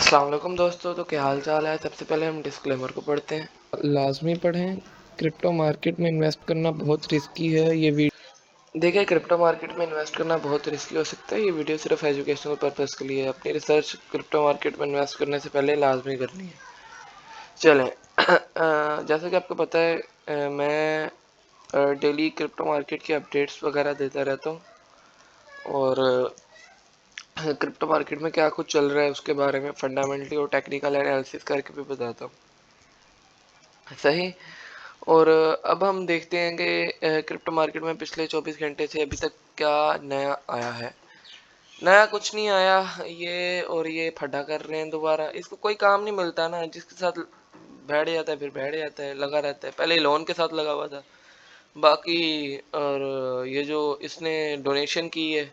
अस्सलाम वालेकुम दोस्तों। तो क्या हाल चाल है। सबसे पहले हम डिस्क्लेमर को पढ़ते हैं। लाजमी पढ़ें। क्रिप्टो मार्केट में इन्वेस्ट करना बहुत रिस्की है। देखिए, क्रिप्टो मार्केट में इन्वेस्ट करना बहुत रिस्की हो सकता है। ये वीडियो सिर्फ एजुकेशनल पर्पज़ के लिए है। अपनी रिसर्च क्रिप्टो मार्केट में इन्वेस्ट करने से पहले लाजमी करनी है। चलें जैसा कि आपको पता है, मैं डेली क्रिप्टो मार्केट की अपडेट्स वगैरह देता रहता हूँ और क्रिप्टो मार्केट में क्या कुछ चल रहा है उसके बारे में फंडामेंटली और टेक्निकल एनालिसिस करके भी बताता हूँ। सही। और अब हम देखते हैं कि क्रिप्टो मार्केट में पिछले 24 घंटे से अभी तक क्या नया आया है। नया कुछ नहीं आया। ये फटा कर रहे हैं दोबारा। इसको कोई काम नहीं मिलता ना, जिसके साथ बैठ जाता है फिर बैठ जाता है, लगा रहता है। पहले लोन के साथ लगा हुआ था बाकी। और ये जो इसने डोनेशन की है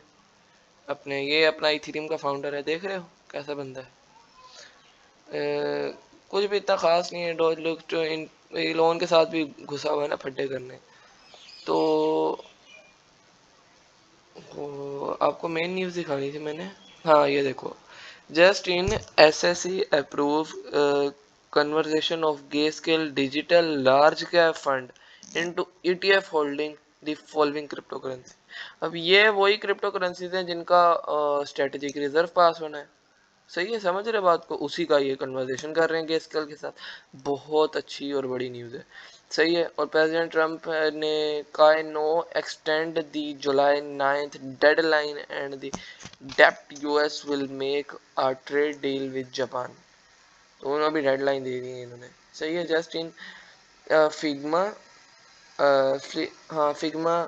ये अपना इथेरियम का फाउंडर है, देख रहे हो कैसा बंदा है। कुछ भी इतना खास नहीं है। डॉज लोग जो इन लोन के साथ भी घुसा हुआ है ना फड्डे करने। तो आपको मेन न्यूज़ दिखानी थी मैंने। हाँ, ये देखो। Just in SSC approve conversion of Grayscale digital large cap fund into ETF holding the following crypto currency. अब ये वही क्रिप्टो करेंसीज हैं जिनका स्ट्रेटेजिक रिजर्व पास होना है। सही है, समझ रहे बात को। उसी का ये कन्वर्सेशन कर रहे हैं गेस्कल के साथ। बहुत अच्छी और बड़ी न्यूज़ है। सही है। और प्रेसिडेंट ट्रंप ने कहा no extend the July 9th deadline and the डेप्ट US will make a trade deal with Japan. तो उन्होंने भी डेडलाइन दे दी है इन्होंने। सही है। जस्ट इन फिग्मा हाँ, Figma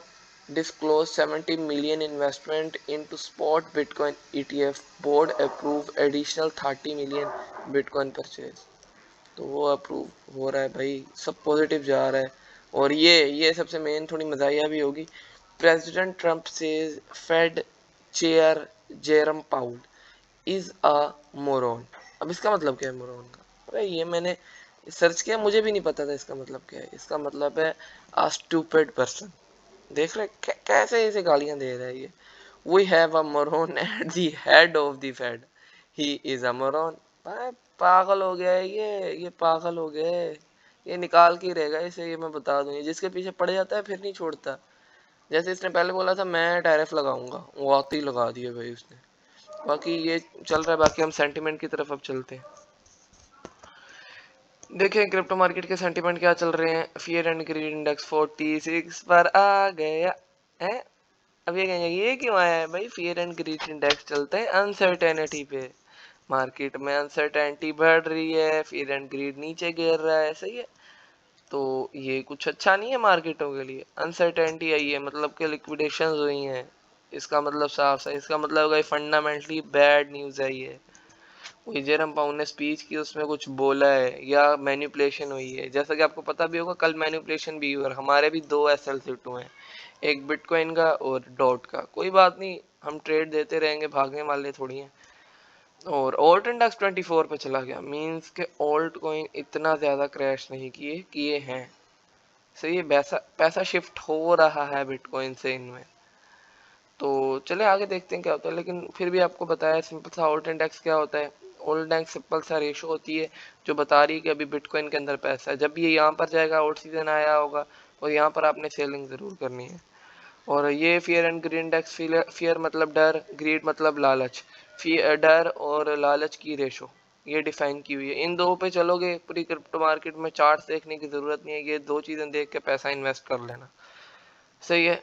disclose 70 million investment into spot Bitcoin ETF. Board approve additional 30 million Bitcoin purchase. तो वो अप्रूव हो रहा है भाई, सब पॉजिटिव जा रहा है। और ये सबसे मेन थोड़ी मजाया भी होगी। प्रेसिडेंट ट्रंप से Fed chair Jerome Powell is a moron. अब इसका मतलब क्या है मोरॉन का? अरे ये मैंने सर्च किया, मुझे भी नहीं पता था इसका मतलब क्या है। इसका मतलब है अ स्टूपिड पर्सन। देख रहे कैसे इसे गालियां दे रहा है ये। We have a moron at the head of the Fed, he is a moron. भाई पागल हो गया है ये पागल हो गया है। ये निकाल के ही रहेगा इसे, ये मैं बता दूं। ये जिसके पीछे पड़ जाता है फिर नहीं छोड़ता। जैसे इसने पहले बोला था मैं टैरिफ लगाऊंगा, वो आते ही लगा दिए भाई उसने। बाकी ये चल रहा है। बाकी हम सेंटिमेंट की तरफ अब चलते हैं। देखें क्रिप्टो मार्केट के सेंटिमेंट क्या चल रहे हैं। फियर एंड ग्रीड इंडेक्स 46 पर आ गया है। अब ये क्यों आया है भाई? फियर एंड ग्रीड इंडेक्स चलते हैं अनसर्टेनिटी पे। मार्केट में अनसर्टेनिटी बढ़ रही है, फियर एंड ग्रीड नीचे गिर रहा है। सही है। तो ये कुछ अच्छा नहीं है मार्केटों के लिए। अनसर्टेनिटी आई है मतलब कि लिक्विडेशंस हुई हैं। इसका मतलब साफ है। इसका मतलब फंडामेंटली बैड न्यूज़ है ये। कोई जेरम पाउंड ने स्पीच की, उसमें कुछ बोला है या मैनिपुलेशन हुई है। जैसा कि आपको पता भी होगा, कल मैनिपुलेशन भी हुई और हमारे भी 2 SL हुए हैं, एक बिटकॉइन का और डॉट का। कोई बात नहीं, हम ट्रेड देते रहेंगे, भागने वाले थोड़ी हैं। और ओल्ट इंडेक्स 24 पे चला गया, मींस के ओल्ट कॉइन इतना ज़्यादा क्रैश नहीं किए हैं। सही है। पैसा पैसा शिफ्ट हो रहा है बिटकॉइन से इनमें। तो चले आगे देखते हैं क्या होता है। लेकिन फिर भी आपको बताया सिंपल सा ओल्ट इंडेक्स क्या होता है। ओल्ट इंडेक्स सिंपल सा रेशो होती है जो बता रही है कि अभी बिटकॉइन के अंदर पैसा है। जब भी ये यहाँ पर जाएगा, आउट सीजन आया होगा, और यहाँ पर आपने सेलिंग ज़रूर करनी है। और ये fear and greed index, fear मतलब डर, ग्रीड मतलब लालच। फियर, डर और लालच की रेशो ये डिफाइन की हुई है। इन दो पे चलोगे पूरी क्रिप्टो मार्केट में, चार्ट देखने की ज़रूरत नहीं है। ये दो चीज़ें देख के पैसा इन्वेस्ट कर लेना। सही है।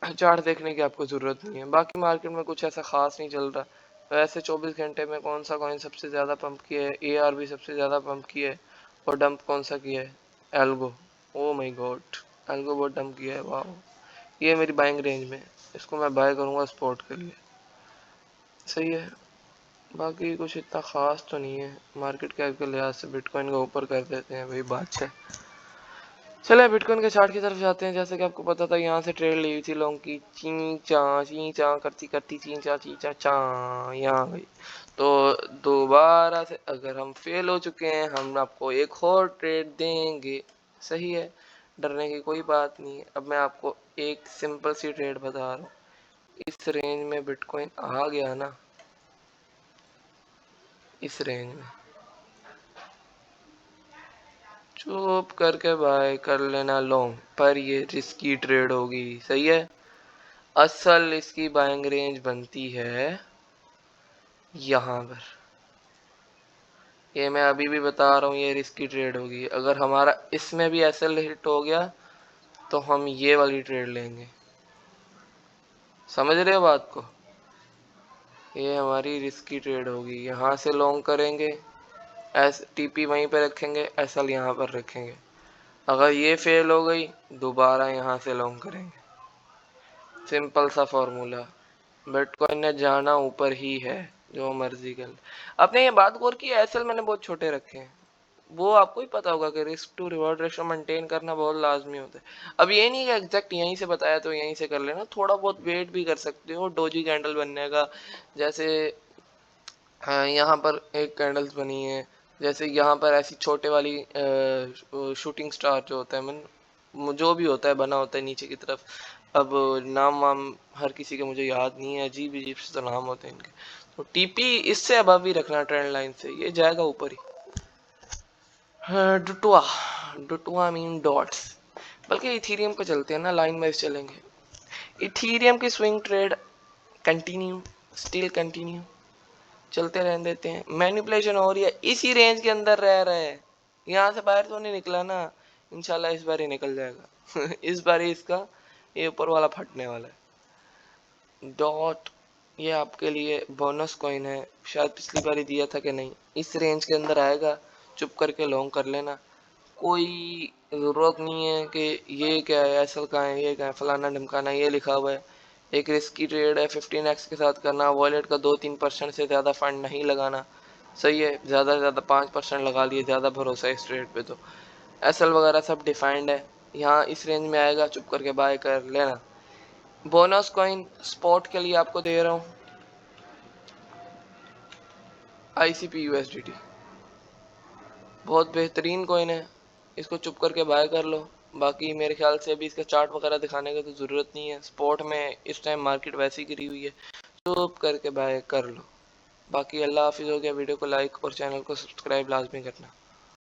चार्ट देखने की आपको ज़रूरत नहीं है। बाकी मार्केट में कुछ ऐसा खास नहीं चल रहा। वैसे 24 घंटे में कौन सा कॉइन सबसे ज़्यादा पंप किया है? ARB सबसे ज़्यादा पंप किया है। और डंप कौन सा किया है? Algo. Oh my God, algo बहुत डंप किया है। वाह, ये मेरी बाइंग रेंज में, इसको मैं बाय करूँगा स्पॉट के लिए। सही है। बाकी कुछ इतना खास तो नहीं है। मार्केट कैप के लिहाज से बिटकॉइन का ऊपर कर देते हैं, वही बात है। चले बिटकॉइन के चार्ट की तरफ जाते हैं। जैसे कि आपको पता था, यहाँ से ट्रेड ली थी लॉन्ग की, ची चा करती करती ची चा यहाँ गई। तो दोबारा से अगर हम फेल हो चुके हैं, हम आपको एक और ट्रेड देंगे। सही है, डरने की कोई बात नहीं है। अब मैं आपको एक सिंपल सी ट्रेड बता रहा हूँ। इस रेंज में बिटकॉइन आ गया ना, इस रेंज में चुप करके बाय कर लेना लॉन्ग, पर ये रिस्की ट्रेड होगी। सही है। असल इसकी बाइंग रेंज बनती है यहाँ पर। ये मैं अभी भी बता रहा हूँ, ये रिस्की ट्रेड होगी। अगर हमारा इसमें भी एसएल हिट हो गया तो हम ये वाली ट्रेड लेंगे। समझ रहे हो बात को? ये हमारी रिस्की ट्रेड होगी। यहाँ से लॉन्ग करेंगे, एस टीपी वहीं पे रखेंगे, एसएल यहाँ पर रखेंगे। अगर ये फेल हो गई दोबारा यहाँ से लॉन्ग करेंगे। सिंपल सा फॉर्मूला। बिटकॉइन ने जाना ऊपर ही है, जो मर्जी कर। आपने ये बात गौर की, एसएल मैंने बहुत छोटे रखे हैं। वो आपको ही पता होगा कि risk to reward ratio maintain करना बहुत लाजमी होता है। अब ये नहीं कि एग्जैक्ट यहीं से बताया तो यहीं से कर लेना, थोड़ा बहुत वेट भी कर सकते हो डोजी कैंडल बनने का। जैसे हाँ, यहाँ पर एक कैंडल्स बनी है, जैसे यहाँ पर ऐसी छोटे वाली शूटिंग स्टार जो होता है, जो भी होता है बना होता है नीचे की तरफ। अब नाम वाम हर किसी के मुझे याद नहीं है, अजीब अजीब से तो नाम होते हैं इनके। तो टीपी इससे अबव ही रखना ट्रेंड लाइन से, ये जाएगा ऊपर ही। डुटुआ, डुटुआ मीन डॉट्स। बल्कि इथीरियम पे चलते हैं ना, लाइन वाइज चलेंगे। इथीरियम की swing trade continue, still continue, चलते रहने देते हैं। मैनिपुलेशन हो रही है, इसी रेंज के अंदर रह रहा है, यहाँ से बाहर तो नहीं निकला ना। इंशाल्लाह इस बार ही निकल जाएगा। इस बार ही इसका ये ऊपर वाला फटने वाला है। डॉट ये आपके लिए बोनस कॉइन है, शायद पिछली बार ही दिया था कि नहीं। इस रेंज के अंदर आएगा, चुप करके लॉन्ग कर लेना। कोई जरूरत नहीं है कि ये क्या है, ऐसा कहाँ है, ये क्या है, फलाना ढमकाना, ये लिखा हुआ है। एक रिस्की ट्रेड है, 15x के साथ करना। वॉलेट का 2-3% से ज़्यादा फंड नहीं लगाना। सही है, ज़्यादा से ज़्यादा 5% लगा लिए, ज़्यादा भरोसा है इस ट्रेड पे। तो एसएल वगैरह सब डिफाइंड है। यहाँ इस रेंज में आएगा, चुप करके बाय कर लेना। बोनस कॉइन स्पॉट के लिए आपको दे रहा हूँ, ICP USDT बहुत बेहतरीन कॉइन है, इसको चुप करके बाय कर लो। बाकी मेरे ख्याल से अभी इसका चार्ट वगैरह दिखाने की तो ज़रूरत नहीं है, स्पॉट में इस टाइम मार्केट वैसी गिरी हुई है, चुप करके बाय कर लो। बाकी अल्लाह हाफिज़ हो गया। वीडियो को लाइक और चैनल को सब्सक्राइब लाजमी करना।